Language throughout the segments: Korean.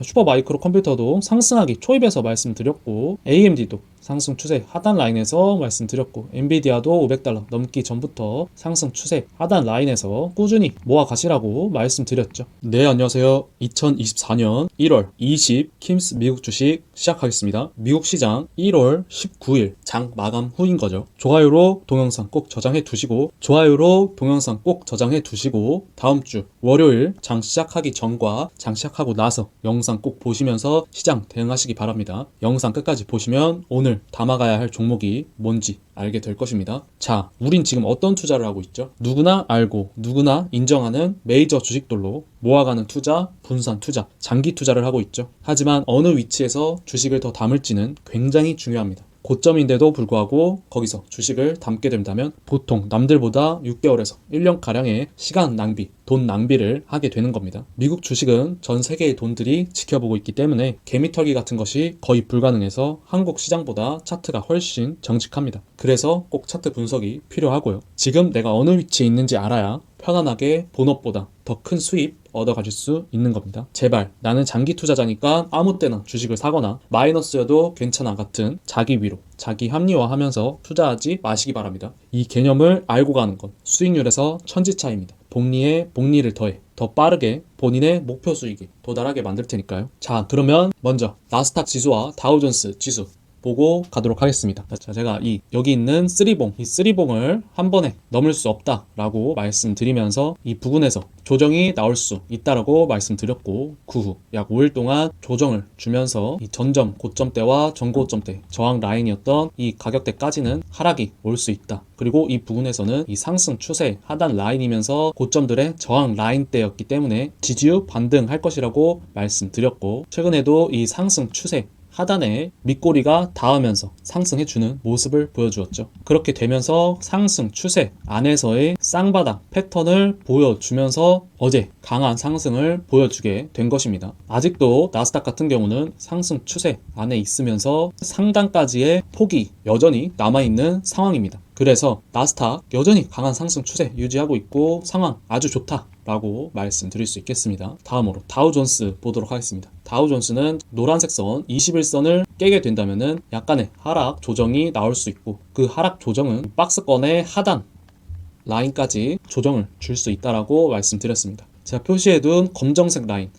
슈퍼마이크로 컴퓨터도 상승하기 초입에서 말씀드렸고, AMD도 상승 추세 하단 라인에서 말씀드렸고, 엔비디아도 500달러 넘기 전부터 상승 추세 하단 라인에서 꾸준히 모아 가시라고 말씀드렸죠. 네, 안녕하세요. 2024년 1월 20 킴스 미국 주식 시작하겠습니다. 미국 시장 1월 19일 장 마감 후인 거죠. 좋아요로 동영상 꼭 저장해 두시고, 다음 주 월요일 장 시작하기 전과 장 시작하고 나서 영상 꼭 보시면서 시장 대응하시기 바랍니다. 영상 끝까지 보시면 오늘 담아가야 할 종목이 뭔지 알게 될 것입니다. 자, 우린 지금 어떤 투자를 하고 있죠? 누구나 알고 누구나 인정하는 메이저 주식들로 모아가는 투자, 분산 투자, 장기 투자를 하고 있죠. 하지만 어느 위치에서 주식을 더 담을지는 굉장히 중요합니다. 고점인데도 불구하고 거기서 주식을 담게 된다면 보통 남들보다 6개월에서 1년가량의 시간 낭비, 돈 낭비를 하게 되는 겁니다. 미국 주식은 전 세계의 돈들이 지켜보고 있기 때문에 개미털기 같은 것이 거의 불가능해서 한국 시장보다 차트가 훨씬 정직합니다. 그래서 꼭 차트 분석이 필요하고요. 지금 내가 어느 위치에 있는지 알아야 편안하게 본업보다 더 큰 수입 얻어가실 수 있는 겁니다. 제발 나는 장기 투자자니까 아무 때나 주식을 사거나 마이너스여도 괜찮아 같은 자기 위로, 자기 합리화하면서 투자하지 마시기 바랍니다. 이 개념을 알고 가는 건 수익률에서 천지차이입니다. 복리에 복리를 더해 더 빠르게 본인의 목표 수익에 도달하게 만들 테니까요. 자, 그러면 먼저 나스닥 지수와 다우존스 지수 보고 가도록 하겠습니다. 자, 제가 여기 있는 쓰리봉, 이 쓰리봉을 한 번에 넘을 수 없다라고 말씀드리면서 이 부근에서 조정이 나올 수 있다라고 말씀드렸고, 그 후 약 5일 동안 조정을 주면서 이 전점 고점대와 전고점대 저항 라인이었던 이 가격대까지는 하락이 올 수 있다. 그리고 이 부분에서는 이 상승 추세 하단 라인이면서 고점들의 저항 라인대였기 때문에 지지유 반등할 것이라고 말씀드렸고, 최근에도 이 상승 추세 하단에 밑꼬리가 닿으면서 상승해주는 모습을 보여주었죠. 그렇게 되면서 상승 추세 안에서의 쌍바닥 패턴을 보여주면서 어제 강한 상승을 보여주게 된 것입니다. 아직도 나스닥 같은 경우는 상승 추세 안에 있으면서 상단까지의 폭이 여전히 남아있는 상황입니다. 그래서 나스닥 여전히 강한 상승 추세 유지하고 있고 상황 아주 좋다 라고 말씀드릴 수 있겠습니다. 다음으로 다우존스 보도록 하겠습니다. 다우존스는 노란색 선 21선을 깨게 된다면은 약간의 하락 조정이 나올 수 있고, 그 하락 조정은 박스권의 하단 라인까지 조정을 줄 수 있다라고 말씀드렸습니다. 제가 표시해둔 검정색 라인,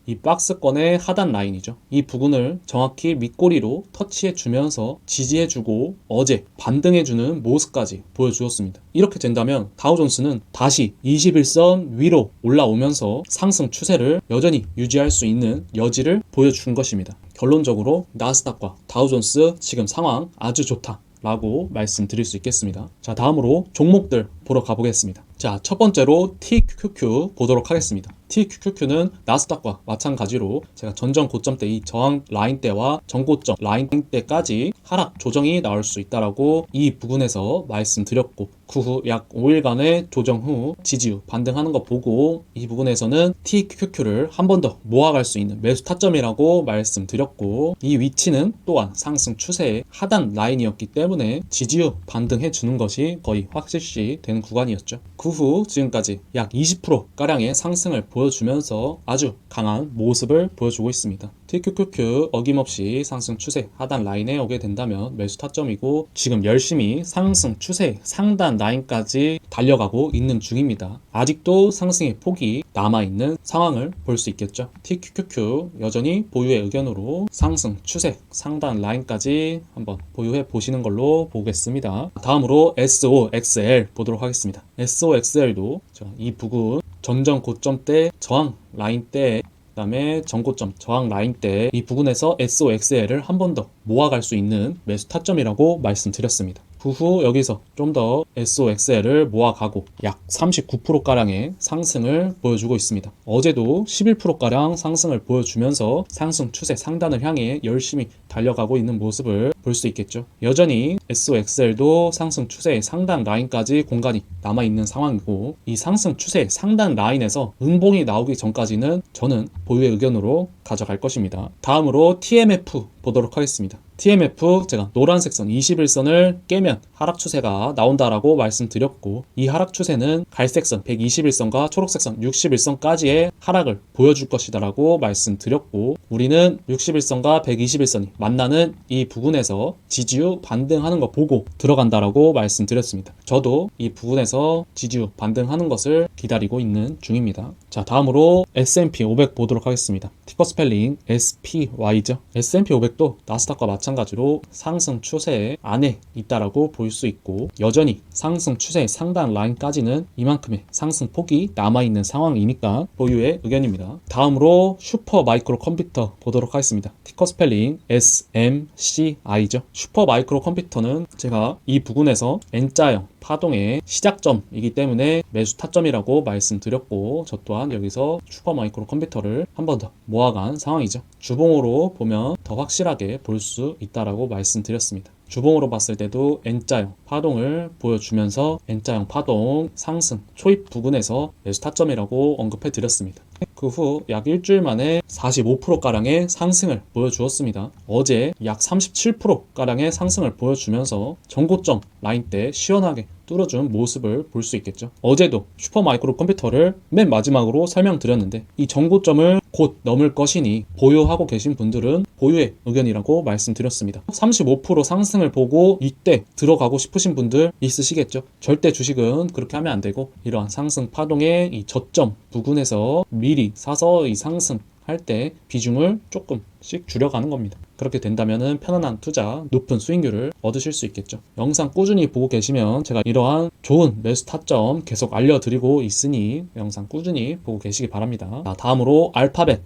이 박스권의 하단 라인이죠. 이 부분을 정확히 밑꼬리로 터치해주면서 지지해주고 어제 반등해주는 모습까지 보여주었습니다. 이렇게 된다면 다우존스는 다시 21선 위로 올라오면서 상승 추세를 여전히 유지할 수 있는 여지를 보여준 것입니다. 결론적으로 나스닥과 다우존스 지금 상황 아주 좋다 라고 말씀드릴 수 있겠습니다. 자, 다음으로 종목들 보러 가보겠습니다. 자, 첫 번째로 TQQQ 보도록 하겠습니다. TQQQ는 나스닥과 마찬가지로 제가 전전 고점대 이 저항 라인대와 전고점 라인대까지 하락 조정이 나올 수 있다라고 이 부분에서 말씀드렸고, 그 후 약 5일간의 조정 후 지지유 반등하는 거 보고 이 부분에서는 TQQQ를 한 번 더 모아갈 수 있는 매수 타점이라고 말씀드렸고, 이 위치는 또한 상승 추세의 하단 라인이었기 때문에 지지유 반등해 주는 것이 거의 확실시 되는 구간이었죠. 그 후 지금까지 약 20%가량의 상승을 보여주면서 아주 강한 모습을 보여주고 있습니다. TQQQ 어김없이 상승 추세 하단 라인에 오게 된다면 매수 타점이고, 지금 열심히 상승 추세 상단 라인까지 달려가고 있는 중입니다. 아직도 상승의 폭이 남아있는 상황을 볼 수 있겠죠. TQQQ 여전히 보유의 의견으로 상승 추세 상단 라인까지 한번 보유해 보시는 걸로 보겠습니다. 다음으로 SOXL 보도록 하겠습니다. SOXL도 이 부분 전전 고점대 저항 라인대, 그 다음에 전고점 저항 라인대 이 부분에서 SOXL을 한 번 더 모아갈 수 있는 매수 타점이라고 말씀드렸습니다. 그 후 여기서 좀 더 SOXL을 모아가고 약 39%가량의 상승을 보여주고 있습니다. 어제도 11%가량 상승을 보여주면서 상승 추세 상단을 향해 열심히 달려가고 있는 모습을 볼 수 있겠죠. 여전히 SOXL도 상승 추세의 상단 라인까지 공간이 남아있는 상황이고, 이 상승 추세 상단 라인에서 음봉이 나오기 전까지는 저는 보유의 의견으로 가져갈 것입니다. 다음으로 TMF 보도록 하겠습니다. TMF 제가 노란색 선 21선을 깨면 하락 추세가 나온다라고 말씀드렸고, 이 하락 추세는 갈색 선 121선과 초록색 선 61선까지의 하락을 보여줄 것이다라고 말씀드렸고, 우리는 61선과 121선이 만나는 이 부분에서 지지유 반등하는 거 보고 들어간다라고 말씀드렸습니다. 저도 이 부분에서 지지유 반등하는 것을 기다리고 있는 중입니다. 자, 다음으로 S&P 500 보도록 하겠습니다. 티커 스펠링 SPY죠. S&P 500도 나스닥과 마찬가지로 상승 추세 안에 있다라고 볼 수 있고, 여전히 상승 추세 상단 라인까지는 이만큼의 상승 폭이 남아있는 상황이니까 보유의 의견입니다. 다음으로 슈퍼 마이크로 컴퓨터 보도록 하겠습니다. 티커 스펠링 SMCI죠. 슈퍼 마이크로 컴퓨터는 제가 이 부분에서 N자형 파동의 시작점이기 때문에 매수 타점이라고 말씀드렸고, 저 또한 여기서 슈퍼 마이크로 컴퓨터를 한 번 더 모아간 상황이죠. 주봉으로 보면 더 확실하게 볼 수 있다라고 말씀드렸습니다. 주봉으로 봤을 때도 N자형 파동을 보여주면서 N자형 파동 상승 초입 부근에서 매수 타점이라고 언급해 드렸습니다. 그 후 약 일주일 만에 45%가량의 상승을 보여주었습니다. 어제 약 37%가량의 상승을 보여주면서 전고점 라인대 시원하게 뚫어준 모습을 볼 수 있겠죠. 어제도 슈퍼마이크로 컴퓨터를 맨 마지막으로 설명드렸는데, 이 전고점을 곧 넘을 것이니 보유하고 계신 분들은 보유의 의견이라고 말씀드렸습니다. 35% 상승을 보고 이때 들어가고 싶으신 분들 있으시겠죠. 절대 주식은 그렇게 하면 안 되고, 이러한 상승 파동의 이 저점 부근에서 미리 사서 이 상승 할 때 비중을 조금씩 줄여가는 겁니다. 그렇게 된다면 편안한 투자, 높은 수익률을 얻으실 수 있겠죠. 영상 꾸준히 보고 계시면 제가 이러한 좋은 매수 타점 계속 알려드리고 있으니 영상 꾸준히 보고 계시기 바랍니다. 자, 다음으로 알파벳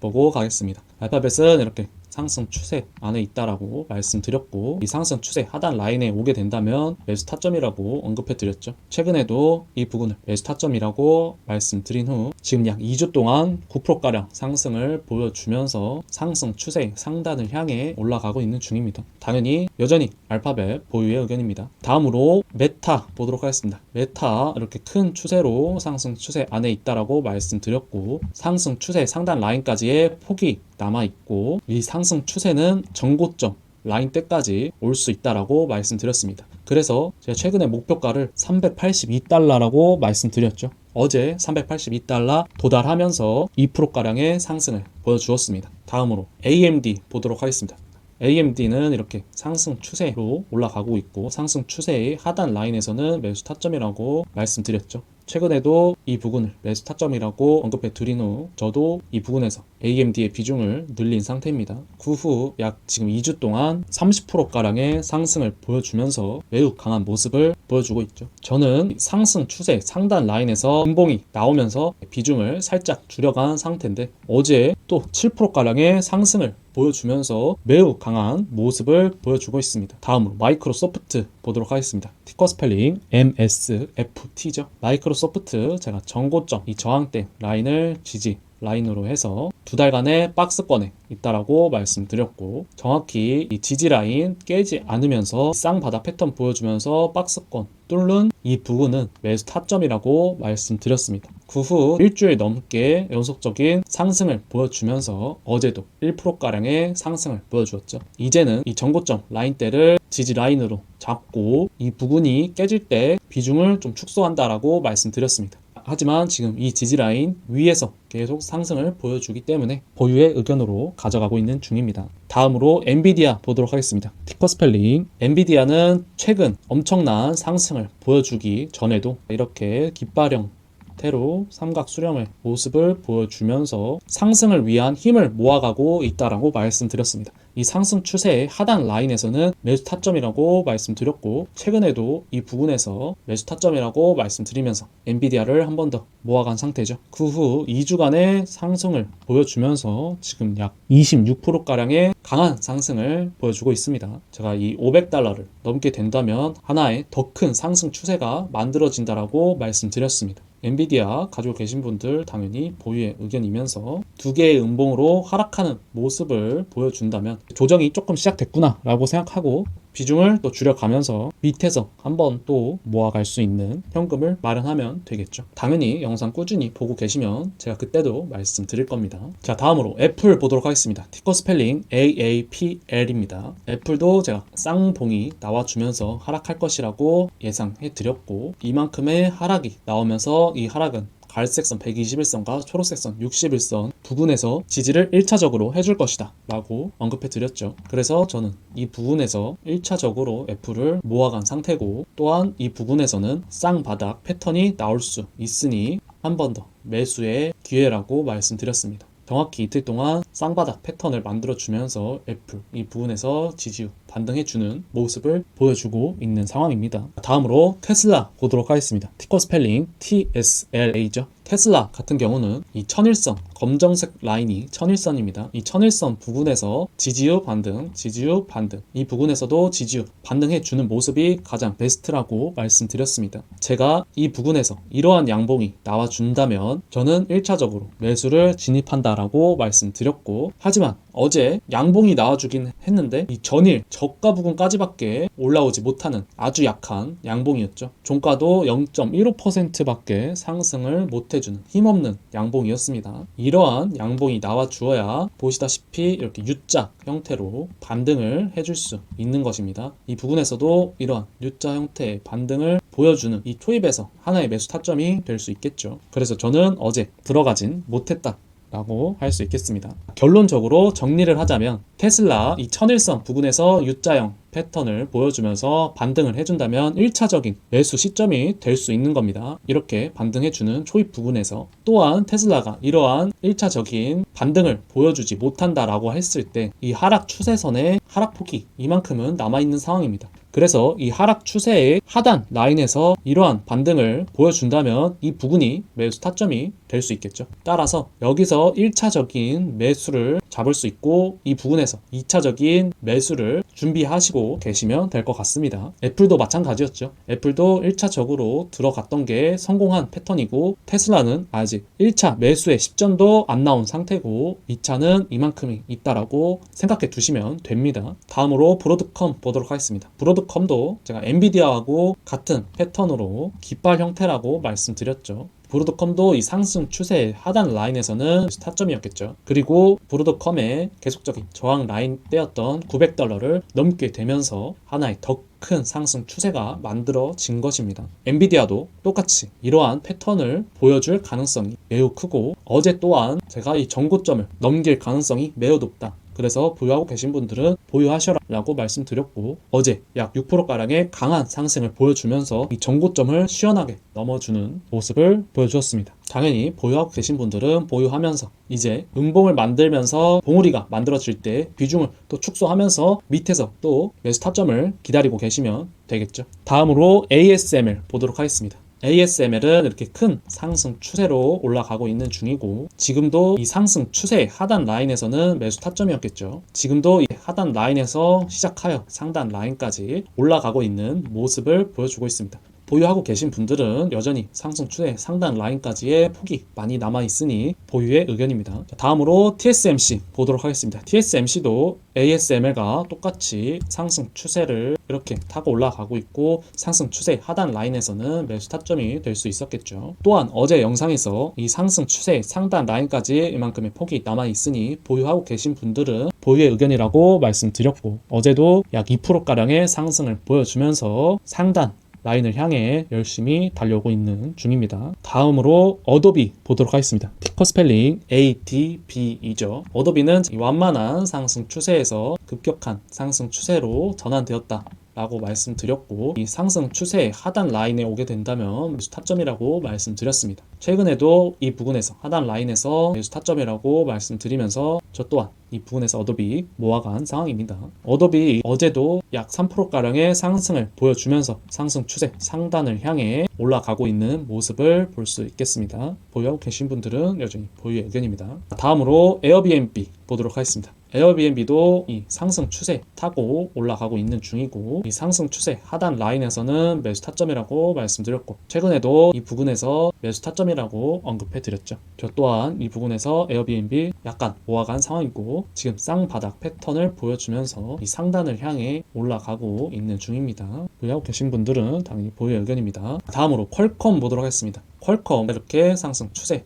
보고 가겠습니다. 알파벳은 이렇게 상승 추세 안에 있다라고 말씀드렸고, 이 상승 추세 하단 라인에 오게 된다면 매수 타점이라고 언급해 드렸죠. 최근에도 이 부분을 매수 타점이라고 말씀드린 후 지금 약 2주 동안 9%가량 상승을 보여주면서 상승 추세 상단을 향해 올라가고 있는 중입니다. 당연히 여전히 알파벳 보유의 의견입니다. 다음으로 메타 보도록 하겠습니다. 메타 이렇게 큰 추세로 상승 추세 안에 있다라고 말씀드렸고, 상승 추세 상단 라인까지의 폭이 남아있고, 이 상승 추세는 전고점 라인대까지 올 수 있다라고 말씀드렸습니다. 그래서 제가 최근에 목표가를 382달러라고 말씀드렸죠. 어제 382달러 도달하면서 2%가량의 상승을 보여주었습니다. 다음으로 AMD 보도록 하겠습니다. AMD는 이렇게 상승 추세로 올라가고 있고, 상승 추세의 하단 라인에서는 매수 타점이라고 말씀드렸죠. 최근에도 이 부분을 매수 타점이라고 언급해 드린 후 저도 이 부분에서 AMD의 비중을 늘린 상태입니다. 그 후 약 지금 2주 동안 30%가량의 상승을 보여주면서 매우 강한 모습을 보여주고 있죠. 저는 상승 추세 상단 라인에서 음봉이 나오면서 비중을 살짝 줄여간 상태인데, 어제 또 7%가량의 상승을 보여주면서 매우 강한 모습을 보여주고 있습니다. 다음으로 마이크로소프트 보도록 하겠습니다. 티커 스펠링 MSFT죠. 마이크로소프트 제가 전고점 이 저항대 라인을 지지 라인으로 해서 두 달간의 박스권에 있다라고 말씀드렸고, 정확히 이 지지 라인 깨지 않으면서 쌍바닥 패턴 보여주면서 박스권 뚫는 이 부분은 매수 타점이라고 말씀드렸습니다. 그 후 일주일 넘게 연속적인 상승을 보여주면서 어제도 1%가량의 상승을 보여주었죠. 이제는 이 전고점 라인대를 지지 라인으로 잡고 이 부분이 깨질 때 비중을 좀 축소한다라고 말씀드렸습니다. 하지만 지금 이 지지라인 위에서 계속 상승을 보여주기 때문에 보유의 의견으로 가져가고 있는 중입니다. 다음으로 엔비디아 보도록 하겠습니다. 티커 스펠링 엔비디아는 최근 엄청난 상승을 보여주기 전에도 이렇게 깃발형 태로 삼각 수렴의 모습을 보여주면서 상승을 위한 힘을 모아가고 있다라고 말씀드렸습니다. 이 상승 추세의 하단 라인에서는 매수 타점이라고 말씀드렸고, 최근에도 이 부분에서 매수 타점이라고 말씀드리면서 엔비디아를 한 번 더 모아간 상태죠. 그 후 2주간의 상승을 보여주면서 지금 약 26%가량의 강한 상승을 보여주고 있습니다. 제가 이 500달러를 넘게 된다면 하나의 더 큰 상승 추세가 만들어진다라고 말씀드렸습니다. 엔비디아 가지고 계신 분들 당연히 보유의 의견이면서 두 개의 음봉으로 하락하는 모습을 보여준다면 조정이 조금 시작됐구나 라고 생각하고 비중을 또 줄여가면서 밑에서 한번 또 모아갈 수 있는 현금을 마련하면 되겠죠. 당연히 영상 꾸준히 보고 계시면 제가 그때도 말씀드릴 겁니다. 자, 다음으로 애플 보도록 하겠습니다. 티커 스펠링 AAPL입니다. 애플도 제가 쌍봉이 나와주면서 하락할 것이라고 예상해 드렸고 이만큼의 하락이 나오면서 이 하락은 갈색선 121선과 초록색선 61선 부근에서 지지를 1차적으로 해줄 것이다 라고 언급해 드렸죠. 그래서 저는 이 부분에서 1차적으로 애플을 모아간 상태고 또한 이 부분에서는 쌍바닥 패턴이 나올 수 있으니 한 번 더 매수의 기회라고 말씀드렸습니다. 정확히 이틀 동안 쌍바닥 패턴을 만들어주면서 애플 이 부분에서 지지 후 반등해주는 모습을 보여주고 있는 상황입니다. 다음으로 테슬라 보도록 하겠습니다. 티커 스펠링 TSLA죠. 테슬라 같은 경우는 이 천일선 검정색 라인이 천일선입니다. 이 천일선 부분에서 지지 후 반등, 지지 후 반등 이 부분에서도 지지 후 반등해주는 모습이 가장 베스트라고 말씀드렸습니다. 제가 이 부분에서 이러한 양봉이 나와준다면 저는 1차적으로 매수를 진입한다라고 말씀드렸고 하지만 어제 양봉이 나와주긴 했는데 이 전일 저가 부분까지밖에 올라오지 못하는 아주 약한 양봉이었죠. 종가도 0.15%밖에 상승을 못해주는 힘없는 양봉이었습니다. 이러한 양봉이 나와주어야 보시다시피 이렇게 U자 형태로 반등을 해줄 수 있는 것입니다. 이 부분에서도 이러한 U자 형태의 반등을 보여주는 이 초입에서 하나의 매수 타점이 될 수 있겠죠. 그래서 저는 어제 들어가진 못했다 라고 할 수 있겠습니다. 결론적으로 정리를 하자면 테슬라 이 천일선 부분에서 U자형 패턴을 보여주면서 반등을 해준다면 1차적인 매수 시점이 될 수 있는 겁니다. 이렇게 반등해주는 초입 부분에서 또한 테슬라가 이러한 1차적인 반등을 보여주지 못한다라고 했을 때 이 하락 추세선의 하락폭이 이만큼은 남아있는 상황입니다. 그래서 이 하락 추세의 하단 라인에서 이러한 반등을 보여준다면 이 부분이 매수 타점이 될 수 있겠죠. 따라서 여기서 1차적인 매수를 잡을 수 있고 이 부분에서 2차적인 매수를 준비하시고 계시면 될 것 같습니다. 애플도 마찬가지였죠. 애플도 1차적으로 들어갔던 게 성공한 패턴이고 테슬라는 아직 1차 매수의 시점도 안 나온 상태고 2차는 이만큼이 있다라고 생각해 두시면 됩니다. 다음으로 브로드컴 보도록 하겠습니다. 브로드컴도 제가 엔비디아하고 같은 패턴으로 깃발 형태라고 말씀드렸죠. 브로드컴도 이 상승 추세의 하단 라인에서는 타점이었겠죠. 그리고 브로드컴의 계속적인 저항 라인대였던 $900를 넘게 되면서 하나의 더 큰 상승 추세가 만들어진 것입니다. 엔비디아도 똑같이 이러한 패턴을 보여줄 가능성이 매우 크고 어제 또한 제가 이 전고점을 넘길 가능성이 매우 높다. 그래서 보유하고 계신 분들은 보유하셔라 라고 말씀드렸고 어제 약 6%가량의 강한 상승을 보여주면서 이 전고점을 시원하게 넘어주는 모습을 보여주었습니다. 당연히 보유하고 계신 분들은 보유하면서 이제 음봉을 만들면서 봉우리가 만들어질 때 비중을 또 축소하면서 밑에서 또 매수 타점을 기다리고 계시면 되겠죠. 다음으로 ASML 보도록 하겠습니다. ASML은 이렇게 큰 상승 추세로 올라가고 있는 중이고 지금도 이 상승 추세의 하단 라인에서는 매수 타점이었겠죠. 지금도 이 하단 라인에서 시작하여 상단 라인까지 올라가고 있는 모습을 보여주고 있습니다. 보유하고 계신 분들은 여전히 상승 추세 상단 라인까지의 폭이 많이 남아있으니 보유의 의견입니다. 다음으로 TSMC 보도록 하겠습니다. TSMC도 ASML과 똑같이 상승 추세를 이렇게 타고 올라가고 있고 상승 추세 하단 라인에서는 매수 타점이 될 수 있었겠죠. 또한 어제 영상에서 이 상승 추세 상단 라인까지 이만큼의 폭이 남아있으니 보유하고 계신 분들은 보유의 의견이라고 말씀드렸고 어제도 약 2%가량의 상승을 보여주면서 상단 라인을 향해 열심히 달려오고 있는 중입니다. 다음으로 어도비 보도록 하겠습니다. 티커 스펠링 ADB이죠. 어도비는 완만한 상승 추세에서 급격한 상승 추세로 전환되었다 라고 말씀드렸고 이 상승 추세의 하단 라인에 오게 된다면 매수 타점이라고 말씀드렸습니다. 최근에도 이 부분에서 하단 라인에서 매수 타점이라고 말씀드리면서 저 또한 이 부분에서 어도비 모아간 상황입니다. 어도비 어제도 약 3%가량의 상승을 보여주면서 상승 추세 상단을 향해 올라가고 있는 모습을 볼 수 있겠습니다. 보유하고 계신 분들은 여전히 보유의 의견입니다. 다음으로 에어비앤비 보도록 하겠습니다. 에어비앤비도 이 상승 추세 타고 올라가고 있는 중이고, 이 상승 추세 하단 라인에서는 매수 타점이라고 말씀드렸고, 최근에도 이 부근에서 매수 타점이라고 언급해 드렸죠. 저 또한 이 부근에서 에어비앤비 약간 모아간 상황이고, 지금 쌍바닥 패턴을 보여주면서 이 상단을 향해 올라가고 있는 중입니다. 보유하고 계신 분들은 당연히 보유의 의견입니다. 다음으로 퀄컴 보도록 하겠습니다. 퀄컴 이렇게 상승 추세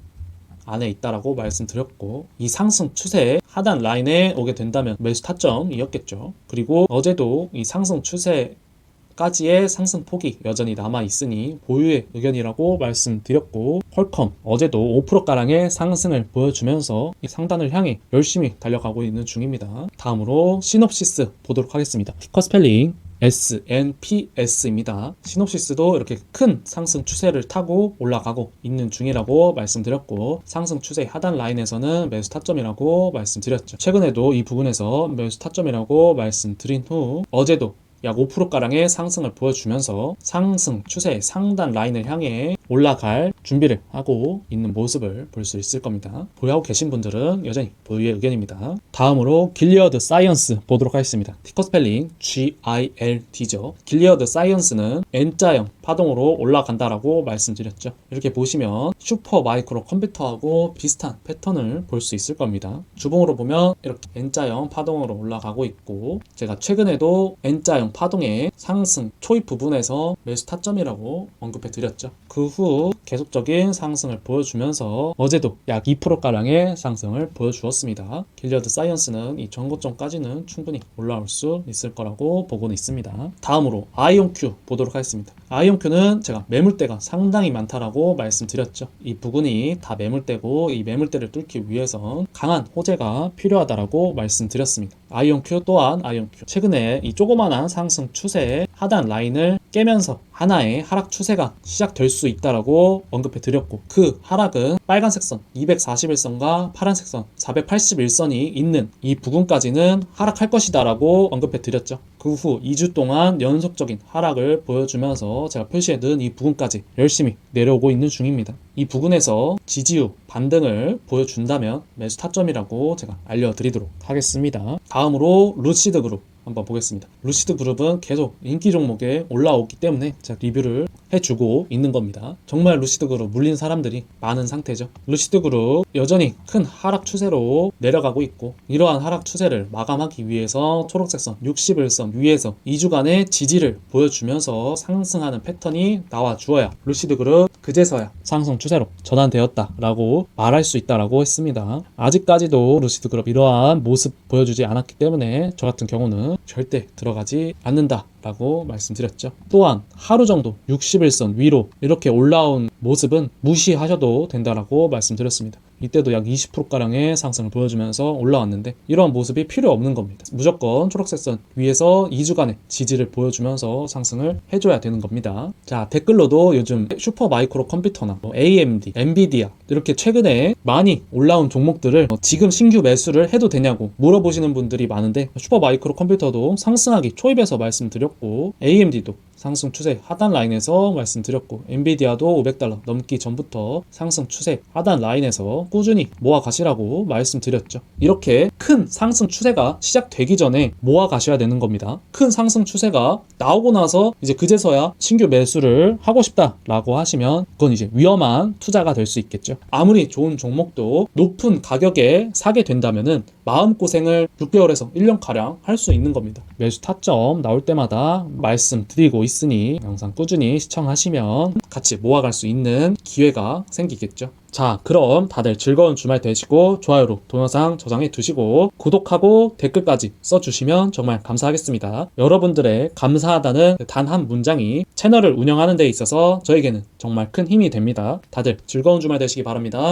안에 있다라고 말씀드렸고, 이 상승 추세의 하단 라인에 오게 된다면 매수 타점이었겠죠. 그리고 어제도 이 상승 추세까지의 상승폭이 여전히 남아 있으니 보유의 의견이라고 말씀드렸고, 퀄컴 어제도 5%가량의 상승을 보여주면서 이 상단을 향해 열심히 달려가고 있는 중입니다. 다음으로 시놉시스 보도록 하겠습니다. 티커 스펠링 SNPS입니다. 시놉시스도 이렇게 큰 상승 추세를 타고 올라가고 있는 중이라고 말씀드렸고, 상승 추세 하단 라인에서는 매수 타점이라고 말씀드렸죠. 최근에도 이 부분에서 매수 타점이라고 말씀드린 후 어제도 약 5%가량의 상승을 보여주면서 상승 추세 상단 라인을 향해 올라갈 준비를 하고 있는 모습을 볼 수 있을 겁니다. 보유하고 계신 분들은 여전히 보유의 의견입니다. 다음으로 길리어드 사이언스 보도록 하겠습니다. 티커 스펠링 GILD죠. 길리어드 사이언스는 N자형 파동으로 올라간다라고 말씀드렸죠. 이렇게 보시면 슈퍼 마이크로 컴퓨터하고 비슷한 패턴을 볼 수 있을 겁니다. 주봉으로 보면 이렇게 N자형 파동으로 올라가고 있고, 제가 최근에도 N자형 파동의 상승 초입 부분에서 매수 타점이라고 언급해 드렸죠. 그 후 계속적인 상승을 보여주면서 어제도 약 2%가량의 상승을 보여주었습니다. 길리어드 사이언스는 이 전고점까지는 충분히 올라올 수 있을 거라고 보고는 있습니다. 다음으로 아이온큐 보도록 하겠습니다. 아이온큐는 제가 매물대가 상당히 많다라고 말씀드렸죠. 이 부분이 다 매물대고, 이 매물대를 뚫기 위해선 강한 호재가 필요하다라고 말씀드렸습니다. 아이온큐 또한 아이온큐 최근에 이 조그만한 상승 추세의 하단 라인을 깨면서 하나의 하락 추세가 시작될 수 있다라고 언급해 드렸고, 그 하락은 빨간색 선 241선과 파란색 선 481선이 있는 이 부분까지는 하락할 것이다 라고 언급해 드렸죠. 그 후 2주 동안 연속적인 하락을 보여주면서 제가 표시해 둔 이 부분까지 열심히 내려오고 있는 중입니다. 이 부분에서 지지 후 반등을 보여준다면 매수 타점이라고 제가 알려드리도록 하겠습니다. 다음으로 루시드 그룹 한번 보겠습니다. 루시드 그룹은 계속 인기 종목에 올라오기 때문에 제가 리뷰를 해주고 있는 겁니다. 정말 루시드 그룹 물린 사람들이 많은 상태죠. 루시드 그룹 여전히 큰 하락 추세로 내려가고 있고, 이러한 하락 추세를 마감하기 위해서 초록색 선 61선 위에서 2주간의 지지를 보여주면서 상승하는 패턴이 나와 주어야 루시드 그룹 그제서야 상승 추세로 전환되었다라고 말할 수 있다라고 했습니다. 아직까지도 루시드 그룹 이러한 모습 보여주지 않았기 때문에 저 같은 경우는 절대 들어가지 않는다라고 말씀드렸죠. 또한 하루 정도 61선 위로 이렇게 올라온 모습은 무시하셔도 된다라고 말씀드렸습니다. 이때도 약 20%가량의 상승을 보여주면서 올라왔는데 이러한 모습이 필요 없는 겁니다. 무조건 초록색 선 위에서 2주간의 지지를 보여주면서 상승을 해줘야 되는 겁니다. 자, 댓글로도 요즘 슈퍼 마이크로 컴퓨터나 AMD, 엔비디아 이렇게 최근에 많이 올라온 종목들을 지금 신규 매수를 해도 되냐고 물어보시는 분들이 많은데, 슈퍼 마이크로 컴퓨터도 상승하기 초입에서 말씀드렸고, AMD도 상승 추세 하단 라인에서 말씀드렸고, 엔비디아도 $500 넘기 전부터 상승 추세 하단 라인에서 꾸준히 모아 가시라고 말씀드렸죠. 이렇게 큰 상승 추세가 시작되기 전에 모아 가셔야 되는 겁니다. 큰 상승 추세가 나오고 나서 이제 그제서야 신규 매수를 하고 싶다라고 하시면 그건 이제 위험한 투자가 될 수 있겠죠. 아무리 좋은 종목도 높은 가격에 사게 된다면은 마음고생을 6개월에서 1년가량 할 수 있는 겁니다. 매수 타점 나올 때마다 말씀드리고 있으니 영상 꾸준히 시청하시면 같이 모아갈 수 있는 기회가 생기겠죠. 자, 그럼 다들 즐거운 주말 되시고 좋아요로 동영상 저장해 두시고 구독하고 댓글까지 써주시면 정말 감사하겠습니다. 여러분들의 감사하다는 단 한 문장이 채널을 운영하는 데 있어서 저에게는 정말 큰 힘이 됩니다. 다들 즐거운 주말 되시기 바랍니다.